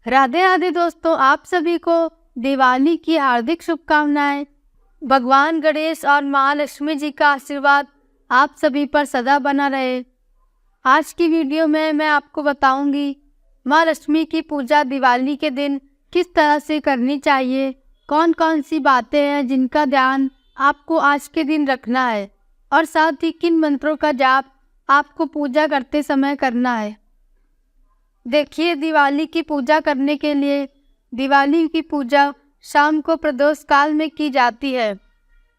राधे राधे दोस्तों, आप सभी को दिवाली की हार्दिक शुभकामनाएं। भगवान गणेश और महालक्ष्मी जी का आशीर्वाद आप सभी पर सदा बना रहे। आज की वीडियो में मैं आपको बताऊंगी माँ लक्ष्मी की पूजा दिवाली के दिन किस तरह से करनी चाहिए, कौन कौन सी बातें हैं जिनका ध्यान आपको आज के दिन रखना है और साथ ही किन मंत्रों का जाप आपको पूजा करते समय करना है। देखिए, दिवाली की पूजा करने के लिए दिवाली की पूजा शाम को प्रदोष काल में की जाती है।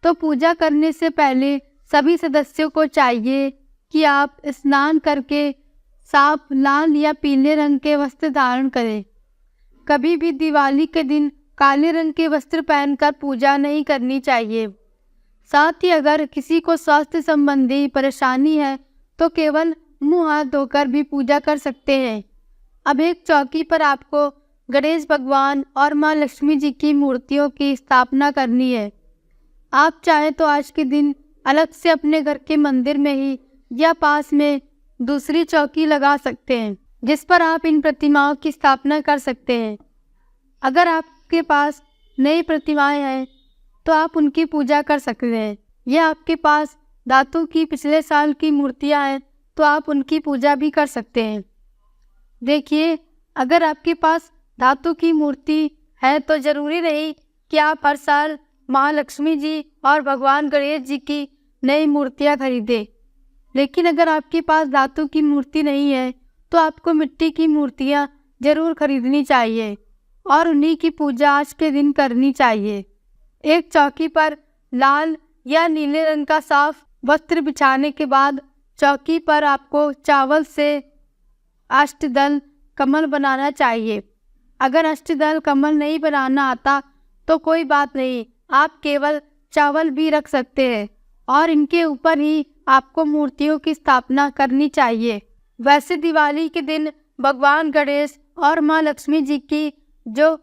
तो पूजा करने से पहले सभी सदस्यों को चाहिए कि आप स्नान करके साफ लाल या पीले रंग के वस्त्र धारण करें। कभी भी दिवाली के दिन काले रंग के वस्त्र पहनकर पूजा नहीं करनी चाहिए। साथ ही अगर किसी को स्वास्थ्य संबंधी परेशानी है तो केवल मुंह हाथ धोकर भी पूजा कर सकते हैं। अब एक चौकी पर आपको गणेश भगवान और माँ लक्ष्मी जी की मूर्तियों की स्थापना करनी है। आप चाहें तो आज के दिन अलग से अपने घर के मंदिर में ही या पास में दूसरी चौकी लगा सकते हैं जिस पर आप इन प्रतिमाओं की स्थापना कर सकते हैं। अगर आपके पास नई प्रतिमाएं हैं तो आप उनकी पूजा कर सकते हैं, या आपके पास धातु की पिछले साल की मूर्तियां हैं तो आप उनकी पूजा भी कर सकते हैं। देखिए, अगर आपके पास धातु की मूर्ति है तो ज़रूरी नहीं कि आप हर साल महालक्ष्मी जी और भगवान गणेश जी की नई मूर्तियां खरीदें। लेकिन अगर आपके पास धातु की मूर्ति नहीं है तो आपको मिट्टी की मूर्तियां ज़रूर खरीदनी चाहिए और उन्हीं की पूजा आज के दिन करनी चाहिए। एक चौकी पर लाल या नीले रंग का साफ वस्त्र बिछाने के बाद चौकी पर आपको चावल से अष्टदल कमल बनाना चाहिए। अगर अष्टदल कमल नहीं बनाना आता तो कोई बात नहीं, आप केवल चावल भी रख सकते हैं और इनके ऊपर ही आपको मूर्तियों की स्थापना करनी चाहिए। वैसे दिवाली के दिन भगवान गणेश और माँ लक्ष्मी जी की जो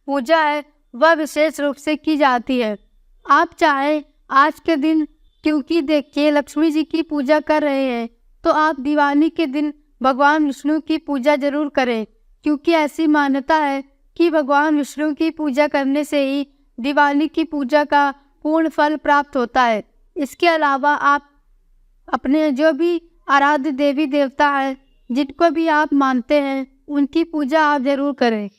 पूजा है वह विशेष रूप से की जाती है। आप चाहें आज के दिन, क्योंकि देखिए लक्ष्मी जी की पूजा कर रहे हैं, तो आप दिवाली के दिन भगवान विष्णु की पूजा जरूर करें, क्योंकि ऐसी मान्यता है कि भगवान विष्णु की पूजा करने से ही दिवाली की पूजा का पूर्ण फल प्राप्त होता है। इसके अलावा आप अपने जो भी आराध्य देवी देवता हैं, जिनको भी आप मानते हैं, उनकी पूजा आप जरूर करें।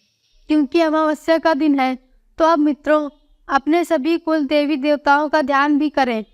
क्योंकि अमावस्या का दिन है तो अब मित्रों अपने सभी कुल देवी देवताओं का ध्यान भी करें।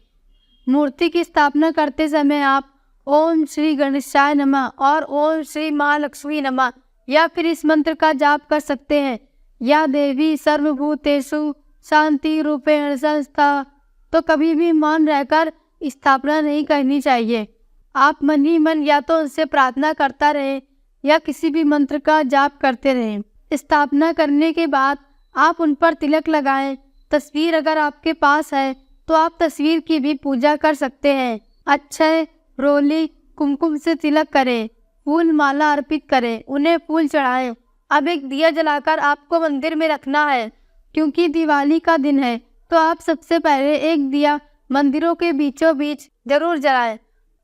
मूर्ति की स्थापना करते समय आप ओम श्री गणेशाय नमः और ओम श्री महालक्ष्मी नमः या फिर इस मंत्र का जाप कर सकते हैं। या देवी सर्वभूतेषु शांति रूपेण संस्था। तो कभी भी मौन रहकर स्थापना नहीं करनी चाहिए। आप मन ही मन या तो उनसे प्रार्थना करता रहें या किसी भी मंत्र का जाप करते रहें। स्थापना करने के बाद आप उन पर तिलक लगाएं। तस्वीर अगर आपके पास है तो आप तस्वीर की भी पूजा कर सकते हैं। अक्षय, रोली, कुमकुम से तिलक करें, फूल माला अर्पित करें, उन्हें फूल चढ़ाएं। अब एक दिया जलाकर आपको मंदिर में रखना है। क्योंकि दिवाली का दिन है तो आप सबसे पहले एक दिया मंदिरों के बीचों बीच जरूर जलाएं।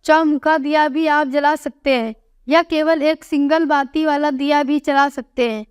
चौमुखा दिया भी आप जला सकते हैं या केवल एक सिंगल बाती वाला दिया भी जला सकते हैं।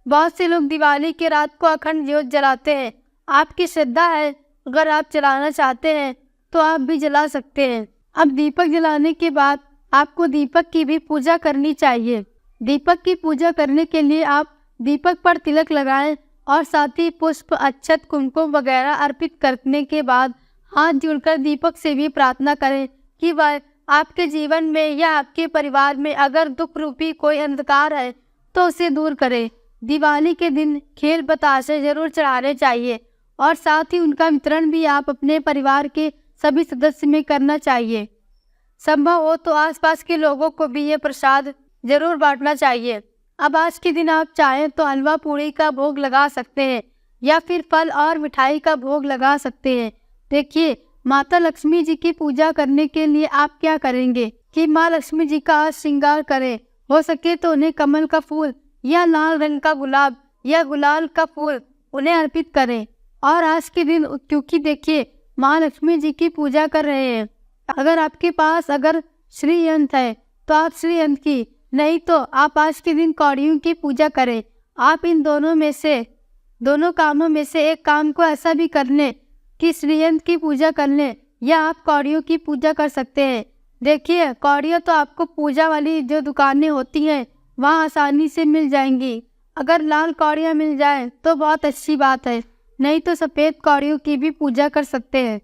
बहुत से लोग दिवाली की रात को अखंड ज्योत जलाते हैं। आपकी श्रद्धा है, अगर आप जलाना चाहते हैं तो आप भी जला सकते हैं। अब दीपक जलाने के बाद आपको दीपक की भी पूजा करनी चाहिए। दीपक की पूजा करने के लिए आप दीपक पर तिलक लगाएं और साथ ही पुष्प, अक्षत, कुमकुम वगैरह अर्पित करने के बाद हाथ जोड़कर दीपक से भी प्रार्थना करें कि वह आपके जीवन में या आपके परिवार में अगर दुख रूपी कोई अंधकार है तो उसे दूर करे। दिवाली के दिन खेल बताशे जरूर चढ़ाने चाहिए और साथ ही उनका वितरण भी आप अपने परिवार के सभी सदस्य में करना चाहिए। संभव हो तो आसपास के लोगों को भी ये प्रसाद जरूर बांटना चाहिए। अब आज के दिन आप चाहें तो हलवा पूड़ी का भोग लगा सकते हैं या फिर फल और मिठाई का भोग लगा सकते हैं। देखिए, माता लक्ष्मी जी की पूजा करने के लिए आप क्या करेंगे कि माँ लक्ष्मी जी का आज श्रृंगार करें। हो सके तो उन्हें कमल का फूल या लाल रंग का गुलाब या गुलाल का फूल उन्हें अर्पित करें। और आज के दिन क्योंकि देखिए माँ लक्ष्मी जी की पूजा कर रहे हैं, अगर आपके पास श्रीयंत्र है तो आप श्रीयंत्र की नहीं तो आप आज के दिन कौड़ियों की पूजा करें। आप इन दोनों कामों में से एक काम को ऐसा भी कर लें कि श्रीयंत्र की पूजा कर लें, या आप कौड़ियों की पूजा कर सकते हैं। देखिए, कौड़ियाँ तो आपको पूजा वाली जो दुकानें होती हैं वहाँ आसानी से मिल जाएंगी। अगर लाल कौड़ियाँ मिल जाएं तो बहुत अच्छी बात है, नहीं तो सफ़ेद कौड़ियों की भी पूजा कर सकते हैं।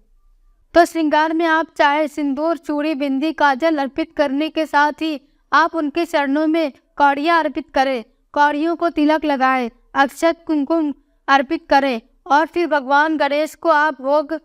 तो श्रृंगार में आप चाहे सिंदूर, चूड़ी, बिंदी, काजल अर्पित करने के साथ ही आप उनके चरणों में कौड़ियाँ अर्पित करें। कौड़ियों को तिलक लगाएं, अक्षत कुमकुम अर्पित करें और फिर भगवान गणेश को आप भोग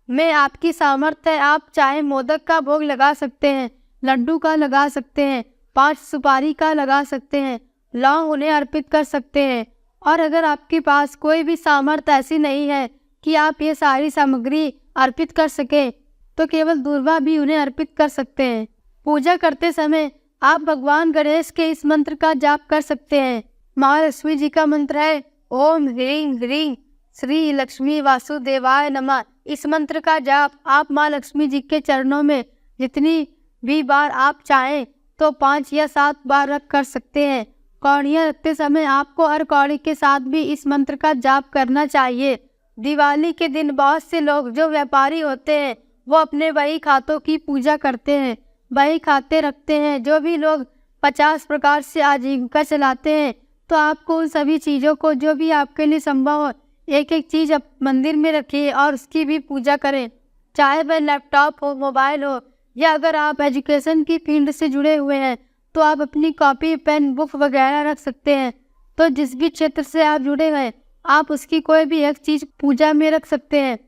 में आपकी सामर्थ्य है, आप चाहे मोदक का भोग लगा सकते हैं, लड्डू का लगा सकते हैं, 5 सुपारी का लगा सकते हैं, लौंग उन्हें अर्पित कर सकते हैं। और अगर आपके पास कोई भी सामर्थ्य ऐसी नहीं है कि आप ये सारी सामग्री अर्पित कर सकें, तो केवल दूर्वा भी उन्हें अर्पित कर सकते हैं। पूजा करते समय आप भगवान गणेश के इस मंत्र का जाप कर सकते हैं। महालक्ष्मी जी का मंत्र है ओम ह्रीं ह्रीं श्री लक्ष्मी वासुदेवाय नमः। इस मंत्र का जाप आप माँ लक्ष्मी जी के चरणों में जितनी भी बार आप चाहें तो 5 या 7 बार रख कर सकते हैं। कौड़ियाँ रखते समय आपको हर कौड़ी के साथ भी इस मंत्र का जाप करना चाहिए। दिवाली के दिन बहुत से लोग जो व्यापारी होते हैं वो अपने बही खातों की पूजा करते हैं, बही खाते रखते हैं। जो भी लोग 50 प्रकार से आजीविका चलाते हैं, तो आपको उन सभी चीज़ों को जो भी आपके लिए संभव हो एक एक चीज़ मंदिर में रखिए और उसकी भी पूजा करें, चाहे वह लैपटॉप हो, मोबाइल हो, या अगर आप एजुकेशन की फील्ड से जुड़े हुए हैं तो आप अपनी कॉपी, पेन, बुक वगैरह रख सकते हैं। तो जिस भी क्षेत्र से आप जुड़े हैं आप उसकी कोई भी एक चीज़ पूजा में रख सकते हैं।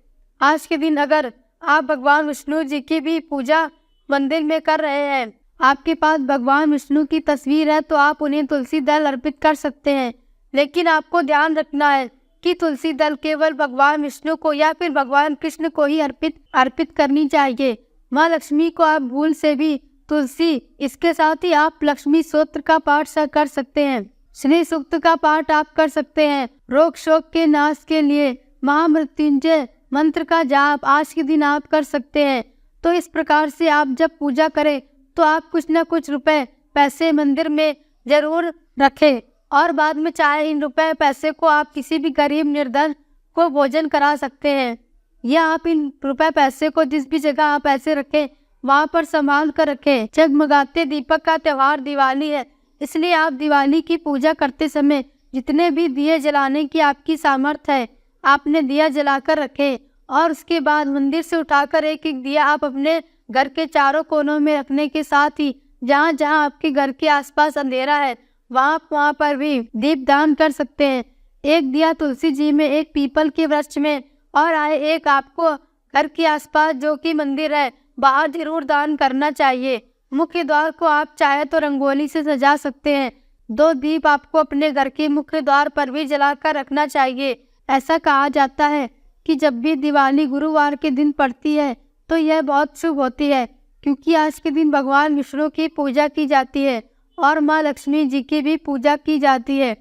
आज के दिन अगर आप भगवान विष्णु जी की भी पूजा मंदिर में कर रहे हैं, आपके पास भगवान विष्णु की तस्वीर है, तो आप उन्हें तुलसी दल अर्पित कर सकते हैं। लेकिन आपको ध्यान रखना है कि तुलसी दल केवल भगवान विष्णु को या फिर भगवान कृष्ण को ही अर्पित करनी चाहिए। माँ लक्ष्मी को आप भूल से भी तुलसी, इसके साथ ही आप लक्ष्मी स्तोत्र का पाठ कर सकते हैं, श्री सूक्त का पाठ आप कर सकते हैं। रोग शोक के नाश के लिए महामृत्युंजय मंत्र का जाप आज के दिन आप कर सकते हैं। तो इस प्रकार से आप जब पूजा करें तो आप कुछ न कुछ रुपए पैसे मंदिर में जरूर रखें, और बाद में चाहे इन रुपए पैसे को आप किसी भी गरीब निर्धन को भोजन करा सकते हैं, या आप इन रुपए पैसे को जिस भी जगह आप ऐसे रखें वहाँ पर संभाल कर रखें। जगमगाते दीपक का त्यौहार दिवाली है, इसलिए आप दिवाली की पूजा करते समय जितने भी दिए जलाने की आपकी सामर्थ्य है आपने दिया जलाकर रखें, और उसके बाद मंदिर से उठाकर एक एक दिया आप अपने घर के चारों कोनों में रखने के साथ ही जहाँ जहाँ आपके घर के आसपास अंधेरा है वहाँ पर भी दीप दान कर सकते हैं। एक दिया तुलसी जी में, एक पीपल के वृक्ष में, और एक आपको घर के आसपास जो कि मंदिर है बाहर जरूर दान करना चाहिए। मुख्य द्वार को आप चाहे तो रंगोली से सजा सकते हैं। 2 दीप आपको अपने घर के मुख्य द्वार पर भी जलाकर रखना चाहिए। ऐसा कहा जाता है कि जब भी दिवाली गुरुवार के दिन पड़ती है तो यह बहुत शुभ होती है, क्योंकि आज के दिन भगवान विष्णु की पूजा की जाती है और माँ लक्ष्मी जी की भी पूजा की जाती है।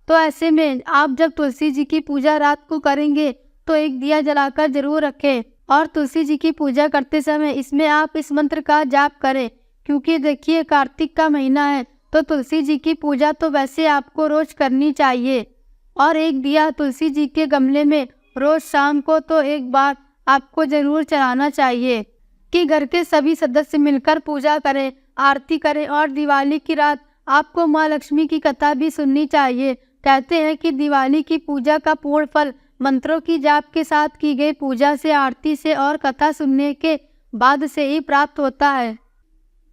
तो ऐसे में आप जब तुलसी जी की पूजा रात को करेंगे तो एक दिया जलाकर जरूर रखें, और तुलसी जी की पूजा करते समय इसमें आप इस मंत्र का जाप करें, क्योंकि देखिए कार्तिक का महीना है तो तुलसी जी की पूजा तो वैसे आपको रोज करनी चाहिए। और एक दिया तुलसी जी के गमले में रोज शाम को तो एक बार आपको जरूर चढ़ाना चाहिए, कि घर के सभी सदस्य मिलकर पूजा करें, आरती करें, और दिवाली की रात आपको माँ लक्ष्मी की कथा भी सुननी चाहिए। कहते हैं कि दिवाली की पूजा का पूर्ण फल मंत्रों की जाप के साथ की गई पूजा से, आरती से और कथा सुनने के बाद से ही प्राप्त होता है।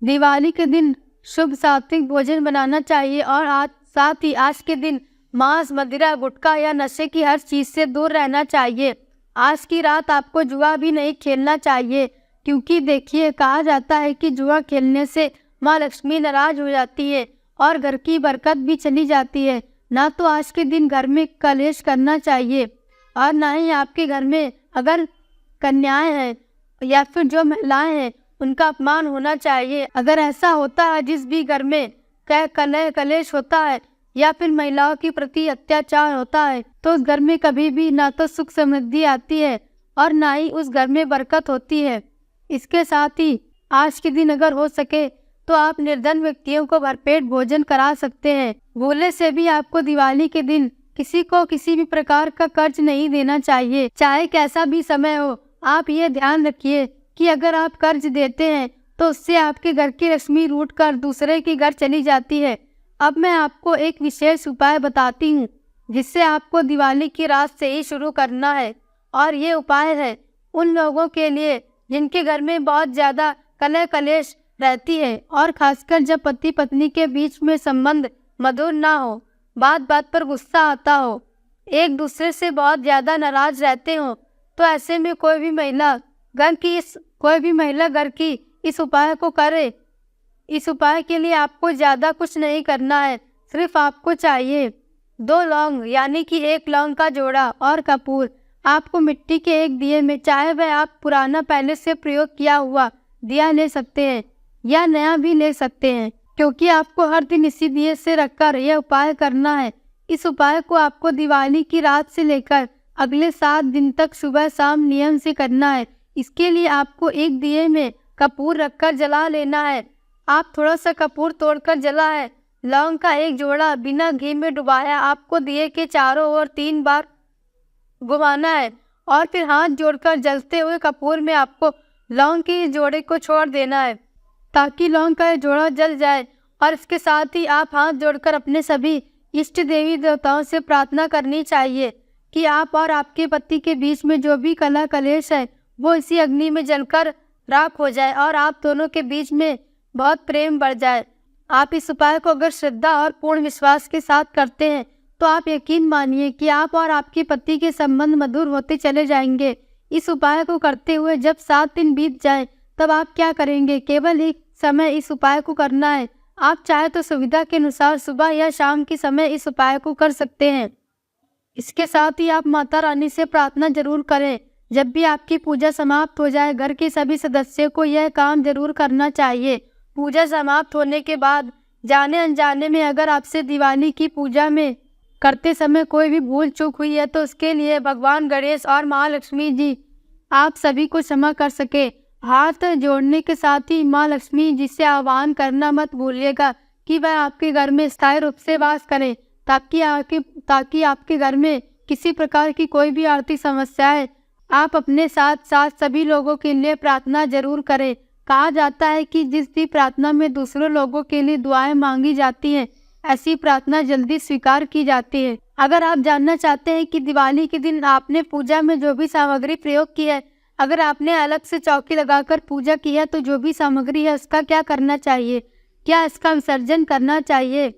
दिवाली के दिन शुभ सात्विक भोजन बनाना चाहिए, और साथ ही आज के दिन मांस, मदिरा, गुटखा या नशे की हर चीज़ से दूर रहना चाहिए। आज की रात आपको जुआ भी नहीं खेलना चाहिए, क्योंकि देखिए कहा जाता है कि जुआ खेलने से माँ लक्ष्मी नाराज हो जाती है और घर की बरकत भी चली जाती है। ना तो आज के दिन घर में कलेश करना चाहिए, और ना ही आपके घर में अगर कन्याएं हैं या फिर जो महिलाएं हैं उनका अपमान होना चाहिए। अगर ऐसा होता है जिस भी घर में कलेश होता है या फिर महिलाओं के प्रति अत्याचार होता है, तो उस घर में कभी भी ना तो सुख समृद्धि आती है और ना ही उस घर में बरकत होती है। इसके साथ ही आज के दिन अगर हो सके तो आप निर्धन व्यक्तियों को भरपेट भोजन करा सकते हैं। भूले से भी आपको दिवाली के दिन किसी को किसी भी प्रकार का कर्ज नहीं देना चाहिए, चाहे कैसा भी समय हो। आप ये ध्यान रखिए कि अगर आप कर्ज देते हैं तो उससे आपके घर की लक्ष्मी रूठ कर दूसरे के घर चली जाती है। अब मैं आपको एक विशेष उपाय बताती हूँ जिससे आपको दिवाली की रात से ही शुरू करना है। और ये उपाय है उन लोगों के लिए जिनके घर में बहुत ज़्यादा कलह कलेश रहती है और खासकर जब पति पत्नी के बीच में संबंध मधुर ना हो, बात बात पर गुस्सा आता हो, एक दूसरे से बहुत ज़्यादा नाराज रहते हो, तो ऐसे में कोई भी महिला घर की इस उपाय को करे। इस उपाय के लिए आपको ज़्यादा कुछ नहीं करना है, सिर्फ आपको चाहिए 2 लौंग यानी कि 1 लौंग का जोड़ा और कपूर। आपको मिट्टी के एक दिए में, चाहे वह आप पुराना पहले से प्रयोग किया हुआ दिया ले सकते हैं या नया भी ले सकते हैं, क्योंकि आपको हर दिन इसी दिए से रखकर यह उपाय करना है। इस उपाय को आपको दिवाली की रात से लेकर अगले 7 दिन तक सुबह शाम नियम से करना है। इसके लिए आपको एक दिए में कपूर रखकर जला लेना है। आप थोड़ा सा कपूर तोड़कर जला है, लौंग का एक जोड़ा बिना घी में डुबाया आपको दिए के चारों ओर 3 बार घुमाना है और फिर हाथ जोड़कर जलते हुए कपूर में आपको लौंग के जोड़े को छोड़ देना है ताकि लौंग का जोड़ा जल जाए। और इसके साथ ही आप हाथ जोड़कर अपने सभी इष्ट देवी देवताओं से प्रार्थना करनी चाहिए कि आप और आपके पति के बीच में जो भी कलह कलेश है वो इसी अग्नि में जलकर राख हो जाए और आप दोनों के बीच में बहुत प्रेम बढ़ जाए। आप इस उपाय को अगर श्रद्धा और पूर्ण विश्वास के साथ करते हैं तो आप यकीन मानिए कि आप और आपके पति के संबंध मधुर होते चले जाएंगे। इस उपाय को करते हुए जब 7 दिन बीत जाए तब आप क्या करेंगे, केवल एक समय इस उपाय को करना है। आप चाहे तो सुविधा के अनुसार सुबह या शाम के समय इस उपाय को कर सकते हैं। इसके साथ ही आप माता रानी से प्रार्थना जरूर करें। जब भी आपकी पूजा समाप्त हो जाए, घर के सभी सदस्यों को यह काम जरूर करना चाहिए। पूजा समाप्त होने के बाद जाने अनजाने में अगर आपसे दिवाली की पूजा में करते समय कोई भी भूल चूक हुई है तो उसके लिए भगवान गणेश और माँ लक्ष्मी जी आप सभी को क्षमा कर सके। हाथ जोड़ने के साथ ही माँ लक्ष्मी जी से आह्वान करना मत भूलिएगा कि वह आपके घर में स्थायी रूप से वास करें, ताकि आपके घर में किसी प्रकार की कोई भी आर्थिक समस्याएं। आप अपने साथ साथ सभी लोगों के लिए प्रार्थना जरूर करें। कहा जाता है कि जिस भी प्रार्थना में दूसरों लोगों के लिए दुआएं मांगी जाती हैं, ऐसी प्रार्थना जल्दी स्वीकार की जाती है। अगर आप जानना चाहते हैं कि दिवाली के दिन आपने पूजा में जो भी सामग्री प्रयोग की है, अगर आपने अलग से चौकी लगाकर पूजा की है तो जो भी सामग्री है उसका क्या करना चाहिए, क्या इसका विसर्जन करना चाहिए,